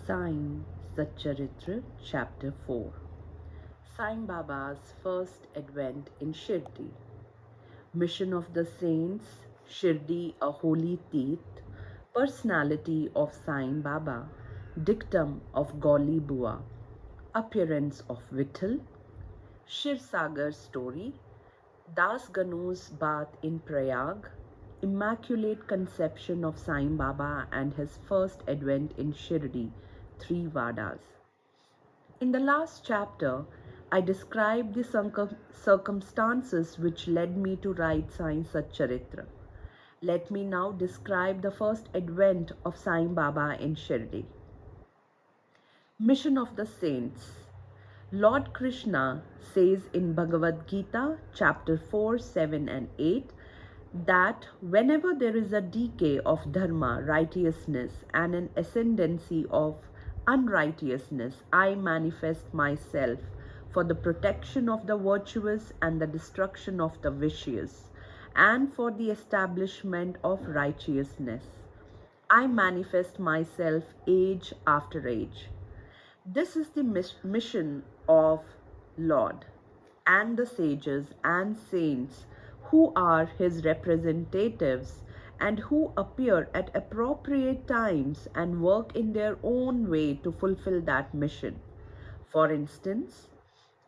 Sai Satcharita, Chapter 4. Sai Baba's first advent in Shirdi. Mission of the Saints, Shirdi, a holy teeth. Personality of Sai Baba. Dictum of Gauli Bua. Appearance of Vittal. Shirsagar story. Das Ganu's bath in Prayag. Immaculate Conception of Sai Baba and his first advent in Shirdi, 3 Vadas. In the last chapter, I described the circumstances which led me to write Sai Satcharita. Let me now describe the first advent of Sai Baba in Shirdi. Mission of the Saints. Lord Krishna says in Bhagavad Gita, chapter 4, 7 and 8, that whenever there is a decay of dharma, righteousness, and an ascendancy of unrighteousness, I manifest myself for the protection of the virtuous and the destruction of the vicious, and for the establishment of righteousness. I manifest myself age after age. This is the mission of Lord and the sages and saints who are his representatives and who appear at appropriate times and work in their own way to fulfill that mission. For instance,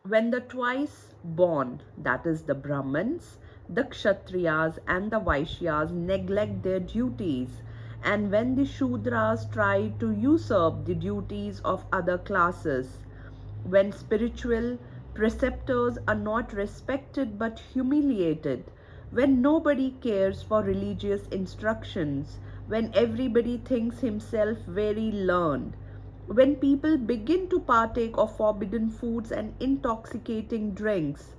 when the twice born, that is the Brahmins, the Kshatriyas and the Vaishyas neglect their duties, and when the Shudras try to usurp the duties of other classes, when spiritual preceptors are not respected but humiliated, when nobody cares for religious instructions, when everybody thinks himself very learned, when people begin to partake of forbidden foods and intoxicating drinks,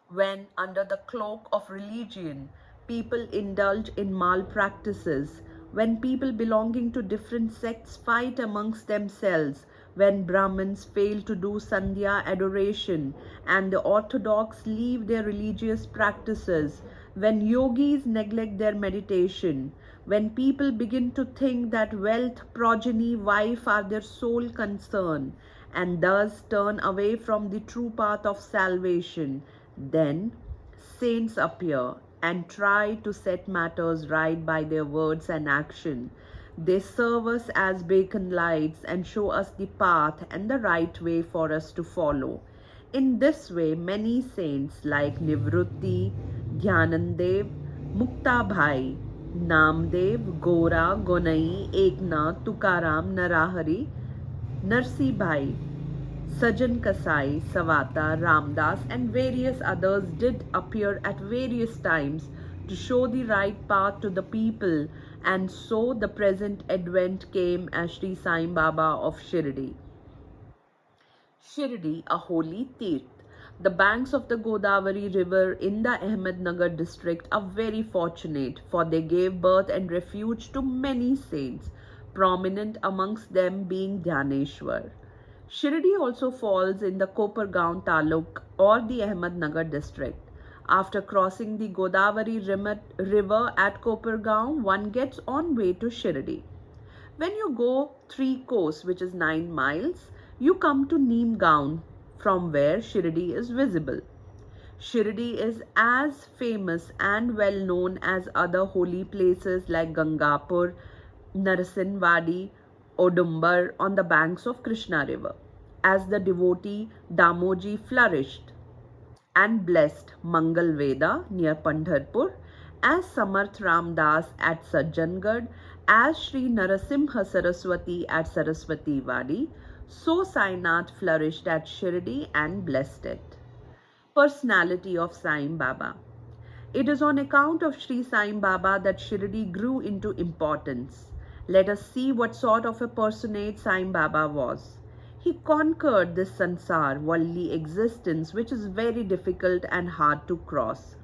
when under the cloak of religion people indulge in malpractices, when people belonging to different sects fight amongst themselves, when Brahmins fail to do Sandhya adoration and the Orthodox leave their religious practices, when yogis neglect their meditation, when people begin to think that wealth, progeny, wife are their sole concern and thus turn away from the true path of salvation, then saints appear and try to set matters right by their words and action. They serve us as beacon lights and show us the path and the right way for us to follow. In this way, many saints like Nivrutti, Dhyanandev, Muktabhai, Namdev, Gora, Gonai, Eknath, Tukaram, Narahari, Narsibhai, Sajan Kasai, Savata, Ramdas and various others did appear at various times to show the right path to the people, and so the present advent came as Sri Sai Baba of Shirdi. Shirdi, a holy teeth. The banks of the Godavari river in the Ahmednagar district are very fortunate, for they gave birth and refuge to many saints, prominent amongst them being Dhyaneshwar. Shirdi also falls in the Kopargaon Taluk or the Ahmednagar district. After crossing the Godavari river at Kopargaon, one gets on way to Shirdi. When you go 3 kos, which is 9 miles, you come to Neemgaon, from where Shirdi is visible. Shirdi is as famous and well known as other holy places like Gangapur, Narasimhawadi, Odumbar on the banks of Krishna river. As the devotee Damoji flourished and blessed Mangal Veda near Pandharpur, as Samarth Ramdas at Sajjangad, as Sri Narasimha Saraswati at Saraswati Wadi, so Sainath flourished at Shirdi and blessed it. Personality of Sai Baba. It is on account of Sri Sai Baba that Shirdi grew into importance. Let us see what sort of a personage Sai Baba was. He conquered this sansar, worldly existence, which is very difficult and hard to cross.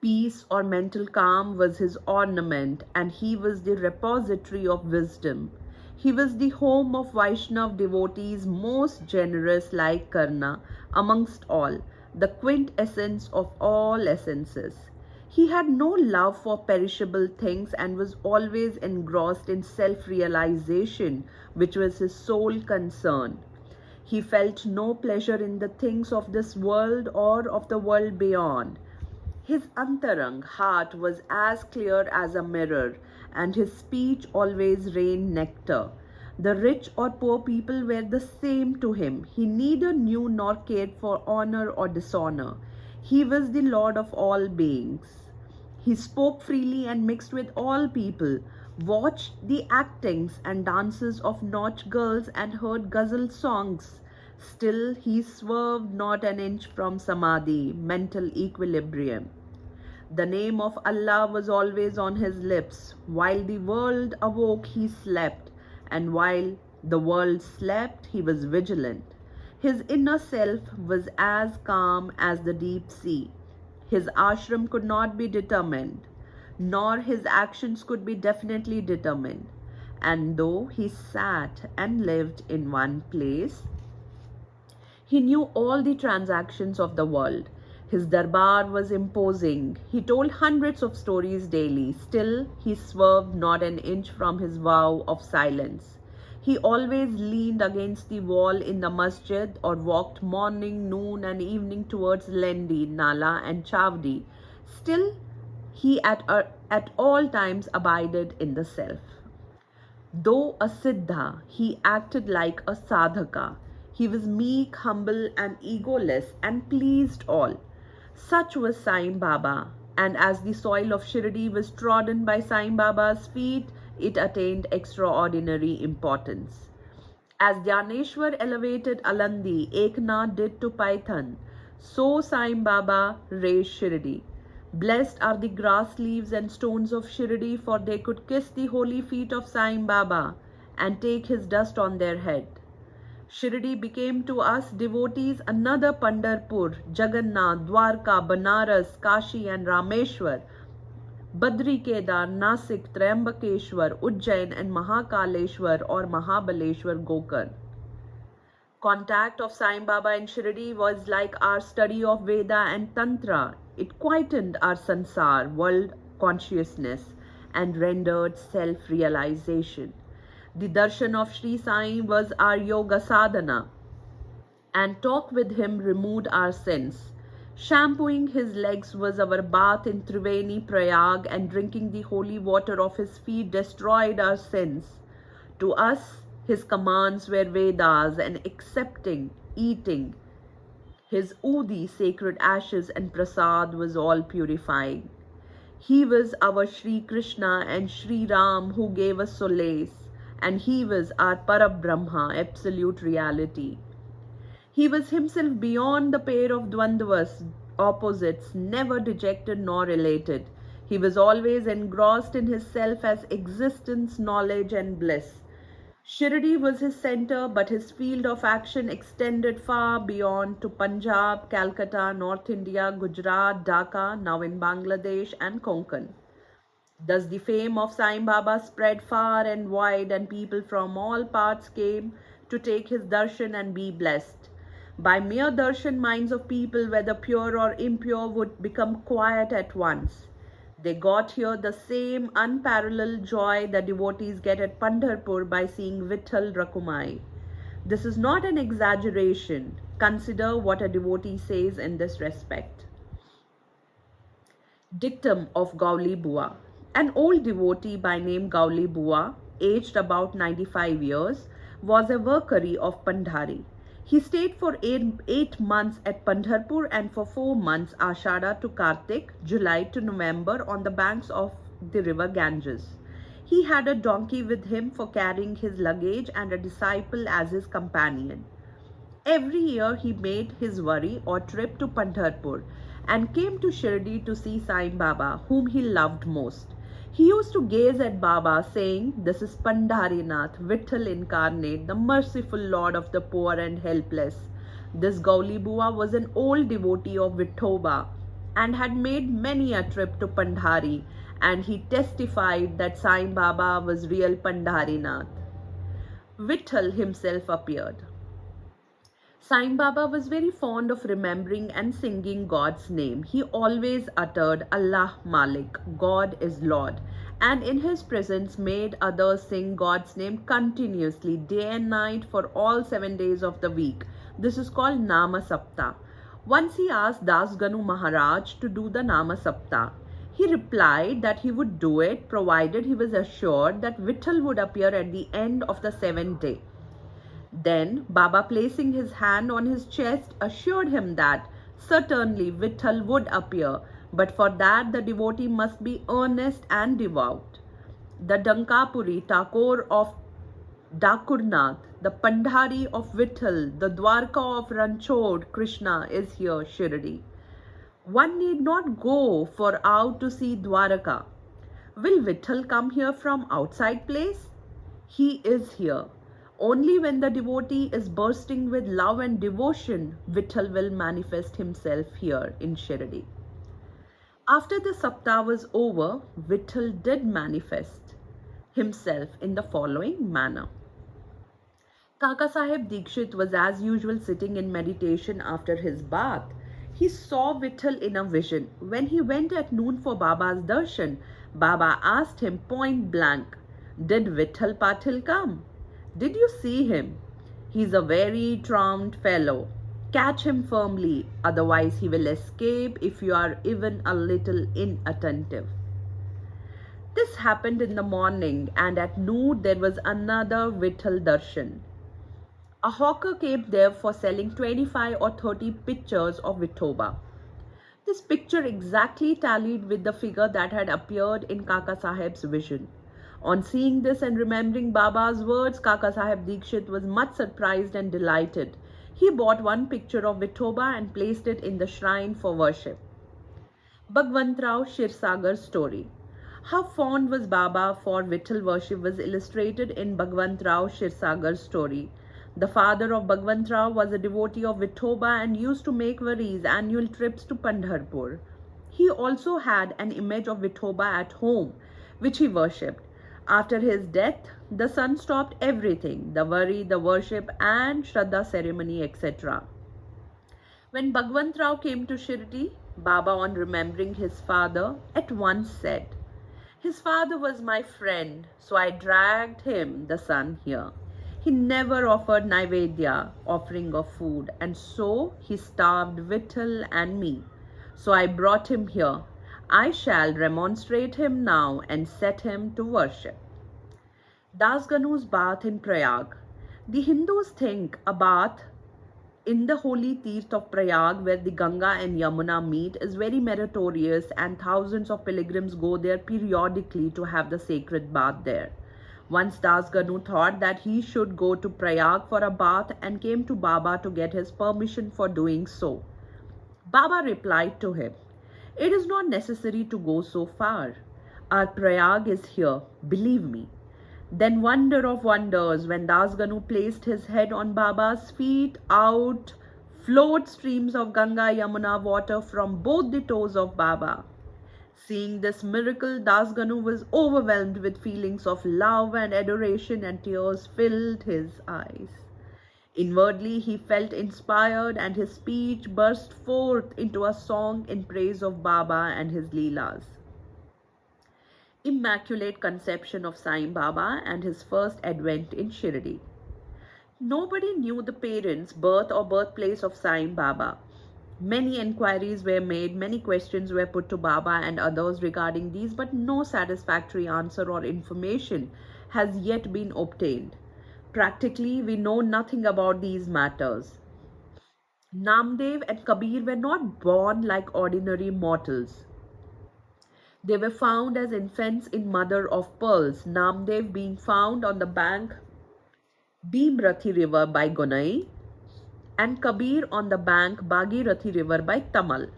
Peace or mental calm was his ornament, and he was the repository of wisdom. He was the home of Vaishnav devotees, most generous like Karna amongst all, the quintessence of all essences. He had no love for perishable things and was always engrossed in self-realization, which was his sole concern. He felt no pleasure in the things of this world or of the world beyond. His antarang heart was as clear as a mirror, and his speech always rained nectar. The rich or poor people were the same to him. He neither knew nor cared for honor or dishonor. He was the Lord of all beings. He spoke freely and mixed with all people, watched the actings and dances of nautch girls and heard ghazal songs. Still he swerved not an inch from samadhi, mental equilibrium. The name of Allah was always on his lips. While the world awoke, he slept, and while the world slept, he was vigilant. His inner self was as calm as the deep sea. His ashram could not be determined, nor his actions could be definitely determined. And though he sat and lived in one place, he knew all the transactions of the world. His darbar was imposing. He told hundreds of stories daily. Still, he swerved not an inch from his vow of silence. He always leaned against the wall in the masjid or walked morning, noon and evening towards Lendi, Nala and Chavdi. Still, he at all times abided in the self. Though a siddha, he acted like a sadhaka. He was meek, humble and egoless and pleased all. Such was Sai Baba, and as the soil of Shirdi was trodden by Sai Baba's feet, it attained extraordinary importance. As Dhyaneshwar elevated Alandi, Eknath did to Python, so Sai Baba raised Shirdi. Blessed are the grass leaves and stones of Shirdi, for they could kiss the holy feet of Sai Baba and take his dust on their head. Shirdi became to us devotees another Pandharpur, Jagannath, Dwarka, Banaras, Kashi and Rameshwar, Badri Kedar, Nasik, Triambakeshwar, Ujjain and Mahakaleshwar or Mahabaleshwar Gokarn. Contact of Sai Baba in Shirdi was like our study of Veda and Tantra. It quietened our sansar, world consciousness, and rendered self-realization. The darshan of Sri Sai was our yoga sadhana, and talk with him removed our sins. Shampooing his legs was our bath in Triveni Prayag, and drinking the holy water of his feet destroyed our sins. To us, his commands were Vedas, and accepting, eating his udi, sacred ashes and prasad was all purifying. He was our Sri Krishna and Sri Ram who gave us solace, and he was our Parabrahma, absolute reality. He was himself beyond the pair of dvandvas, opposites, never dejected nor elated. He was always engrossed in his self as existence, knowledge and bliss. Shirdi was his center, but his field of action extended far beyond to Punjab, Calcutta, North India, Gujarat, Dhaka, now in Bangladesh and Konkan. Thus the fame of Sai Baba spread far and wide, and people from all parts came to take his darshan and be blessed. By mere darshan, minds of people, whether pure or impure, would become quiet at once. They got here the same unparalleled joy the devotees get at Pandharpur by seeing Vitthal Rakumai. This is not an exaggeration. Consider what a devotee says in this respect. Dictum of Gauli Bua. An old devotee by name Gauli Bua, aged about 95 years, was a workari of Pandhari. He stayed for 8 months at Pandharpur and for 4 months Ashada to Kartik, July to November on the banks of the river Ganges. He had a donkey with him for carrying his luggage and a disciple as his companion. Every year he made his worry or trip to Pandharpur and came to Shirdi to see Sai Baba, whom he loved most. He used to gaze at Baba, saying, "This is Pandharinath, Vitthal incarnate, the merciful Lord of the poor and helpless." This Gauli Bua was an old devotee of Vithoba and had made many a trip to Pandhari, and he testified that Sai Baba was real Pandharinath. Vitthal himself appeared. Sai Baba was very fond of remembering and singing God's name. He always uttered Allah Malik, God is Lord, and in his presence made others sing God's name continuously, day and night, for all 7 days of the week. This is called Nama Sapta. Once he asked Das Ganu Maharaj to do the Nama Sapta. He replied that he would do it provided he was assured that Vitthal would appear at the end of the 7th day. Then Baba, placing his hand on his chest, assured him that certainly Vitthal would appear, but for that the devotee must be earnest and devout. The Dankapuri Thakur of Dakurnath, the Pandhari of Vitthal, the Dwarka of Ranchod Krishna is here, Shirdi. One need not go for out to see Dwaraka. Will Vitthal come here from outside place? He is here. Only when the devotee is bursting with love and devotion, Vitthal will manifest himself here in Shirdi. After the Saptah was over, Vitthal did manifest himself in the following manner. Kaka Sahib Dikshit was as usual sitting in meditation after his bath. He saw Vitthal in a vision. When he went at noon for Baba's darshan, Baba asked him point blank, "Did Vitthal Patil come? Did you see him? He's a very charmed fellow. Catch him firmly, otherwise he will escape if you are even a little inattentive." This happened in the morning, and at noon there was another Vitthal darshan. A hawker came there for selling 25 or 30 pictures of Vithoba. This picture exactly tallied with the figure that had appeared in Kaka Sahib's vision. On seeing this and remembering Baba's words, Kaka Sahib Dikshit was much surprised and delighted. He bought one picture of Vithoba and placed it in the shrine for worship. Bhagwantrao Shirsagar's story. How fond was Baba for Vitthal worship was illustrated in Bhagwantrao Shirsagar's story. The father of Bhagwantrao was a devotee of Vithoba and used to make Vari's annual trips to Pandharpur. He also had an image of Vithoba at home, which he worshipped. After his death, the son stopped everything, the Vari, the worship and Shraddha ceremony, etc. When Bhagwantrao came to Shirdi, Baba, on remembering his father, at once said, "His father was my friend, so I dragged him, the son, here. He never offered Naivedya, offering of food, and so he starved Vitthal and me. So I brought him here. I shall remonstrate him now and set him to worship." Das Ganu's bath in Prayag. The Hindus think a bath in the holy Tirth of Prayag, where the Ganga and Yamuna meet, is very meritorious, and thousands of pilgrims go there periodically to have the sacred bath there. Once Das Ganu thought that he should go to Prayag for a bath and came to Baba to get his permission for doing so. Baba replied to him, "It is not necessary to go so far. Our Prayag is here, believe me." Then, wonder of wonders, when Das Ganu placed his head on Baba's feet, out flowed streams of Ganga Yamuna water from both the toes of Baba. Seeing this miracle, Das Ganu was overwhelmed with feelings of love and adoration, and tears filled his eyes. Inwardly, he felt inspired, and his speech burst forth into a song in praise of Baba and his Leelas. Immaculate Conception of Sai Baba and his first advent in Shirdi. Nobody knew the parents, birth or birthplace of Sai Baba. Many enquiries were made, many questions were put to Baba and others regarding these, but no satisfactory answer or information has yet been obtained. Practically, we know nothing about these matters. Namdev and Kabir were not born like ordinary mortals. They were found as infants in mother of pearls, Namdev being found on the bank Bhimrathi river by Gonai, and Kabir on the bank Bhagirathi river by Tamal.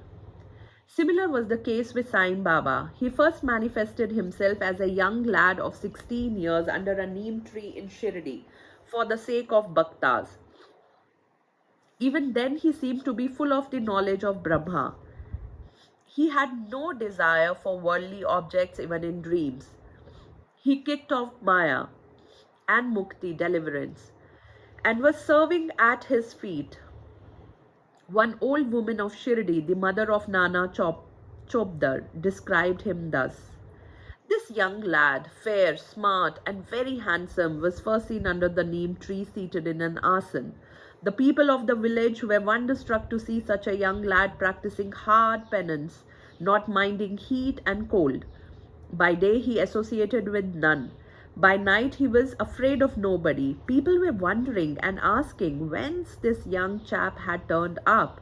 Similar was the case with Sai Baba. He first manifested himself as a young lad of 16 years under a neem tree in Shirdi for the sake of bhaktas. Even then he seemed to be full of the knowledge of Brahma. He had no desire for worldly objects even in dreams. He kicked off Maya and Mukti, deliverance, and was serving at his feet. One old woman of Shirdi, the mother of Nana Chopdar, described him thus. This young lad, fair, smart, and very handsome, was first seen under the neem tree seated in an asan. The people of the village were wonderstruck to see such a young lad practicing hard penance, not minding heat and cold. By day he associated with none. By night he was afraid of nobody. People were wondering and asking whence this young chap had turned up.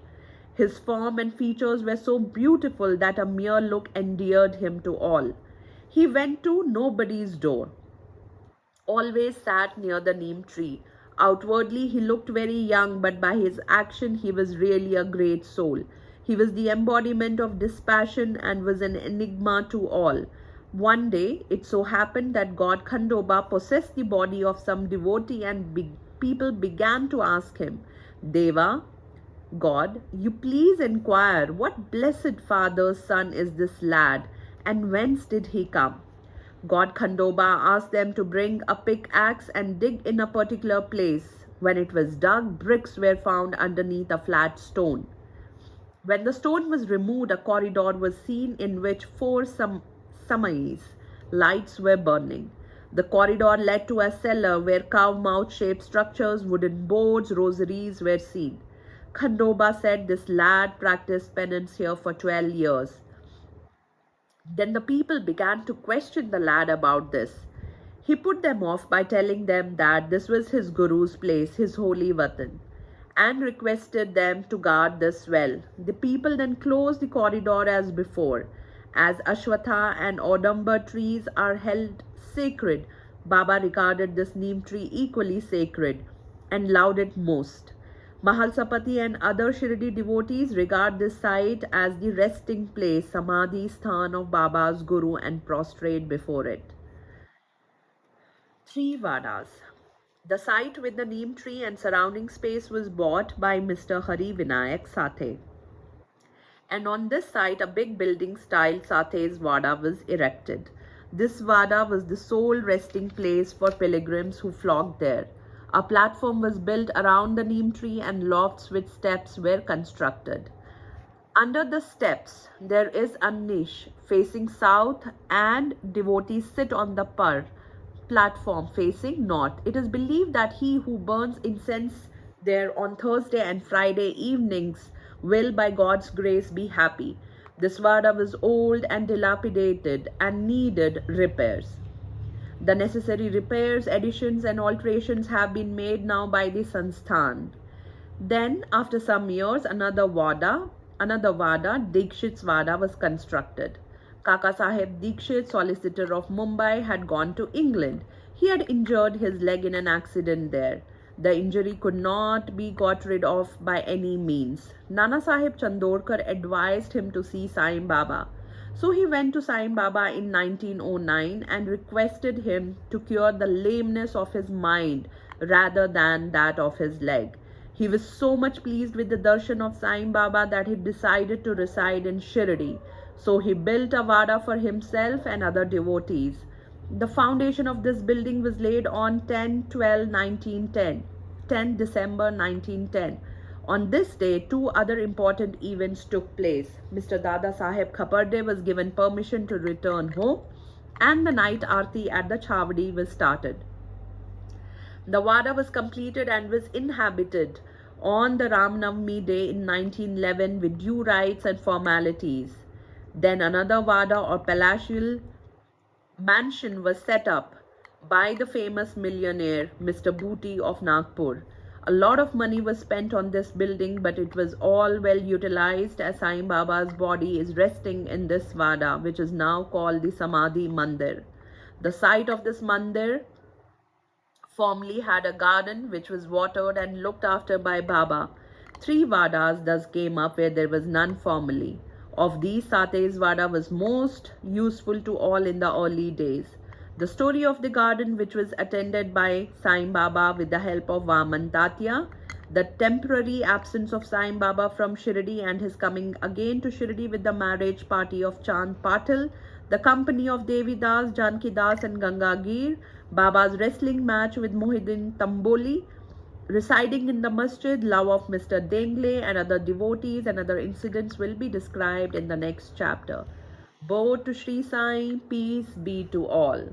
His form and features were so beautiful that a mere look endeared him to all. He went to nobody's door, always sat near the neem tree. Outwardly he looked very young, but by his action he was really a great soul. He was the embodiment of dispassion and was an enigma to all. One day it so happened that God Khandoba possessed the body of some devotee, and people began to ask him, Deva, God, you please inquire what blessed father's son is this lad, and whence did he come? God Khandoba asked them to bring a pickaxe and dig in a particular place. When it was dug, bricks were found underneath a flat stone. When the stone was removed, a corridor was seen in which four samais lights were burning. The corridor led to a cellar where cow-mouth shaped structures, wooden boards, rosaries were seen. Khandoba said this lad practiced penance here for 12 years. Then the people began to question the lad about this. He put them off by telling them that this was his guru's place, his holy watan, and requested them to guard this well. The people then closed the corridor as before. As Ashwatha and Audumber trees are held sacred, Baba regarded this neem tree equally sacred and loved it most. Mahalsapati and other Shirdi devotees regard this site as the resting place, Samadhi Sthan of Baba's Guru, and prostrate before it. 3 Vadas. The site with the neem tree and surrounding space was bought by Mr. Hari Vinayak Sathe. And on this site, a big building style Sathe's Vada was erected. This Vada was the sole resting place for pilgrims who flocked there. A platform was built around the neem tree and lofts with steps were constructed. Under the steps, there is a niche facing south, and devotees sit on the platform facing north. It is believed that he who burns incense there on Thursday and Friday evenings will, by God's grace, be happy. This Vada was old and dilapidated and needed repairs. The necessary repairs, additions and alterations have been made now by the Sansthan. Then, after some years, another Vada, Dikshit's Vada, was constructed. Kaka Sahib Dikshit, solicitor of Mumbai, had gone to England. He had injured his leg in an accident there. The injury could not be got rid of by any means. Nana Sahib Chandorkar advised him to see Sai Baba. So he went to Sai Baba in 1909 and requested him to cure the lameness of his mind rather than that of his leg. He was so much pleased with the darshan of Sai Baba that he decided to reside in Shirdi. So he built a Vada for himself and other devotees. The foundation of this building was laid on 10 December 1910. On this day, 2 other important events took place. Mr. Dada Saheb Khaparde was given permission to return home, and the night Aarti at the Chavdi was started. The Vada was completed and was inhabited on the Ram Navami day in 1911 with due rites and formalities. Then another Vada or palatial mansion was set up by the famous millionaire Mr. Booty of Nagpur. A lot of money was spent on this building, but it was all well utilized, as Sai Baba's body is resting in this Vada, which is now called the Samadhi Mandir. The site of this mandir formerly had a garden which was watered and looked after by Baba. 3 Vadas thus came up where there was none formerly. Of these, Sate's Vada was most useful to all in the early days. The story of the garden, which was attended by Sai Baba with the help of Vaman Tatya, the temporary absence of Sai Baba from Shirdi and his coming again to Shirdi with the marriage party of Chand Patil, the company of Devi Das, Janki Das and Gangagir, Baba's wrestling match with Mohidin Tamboli, residing in the masjid, love of Mr. Dengle and other devotees and other incidents will be described in the next chapter. Bow to Sri Sai, peace be to all.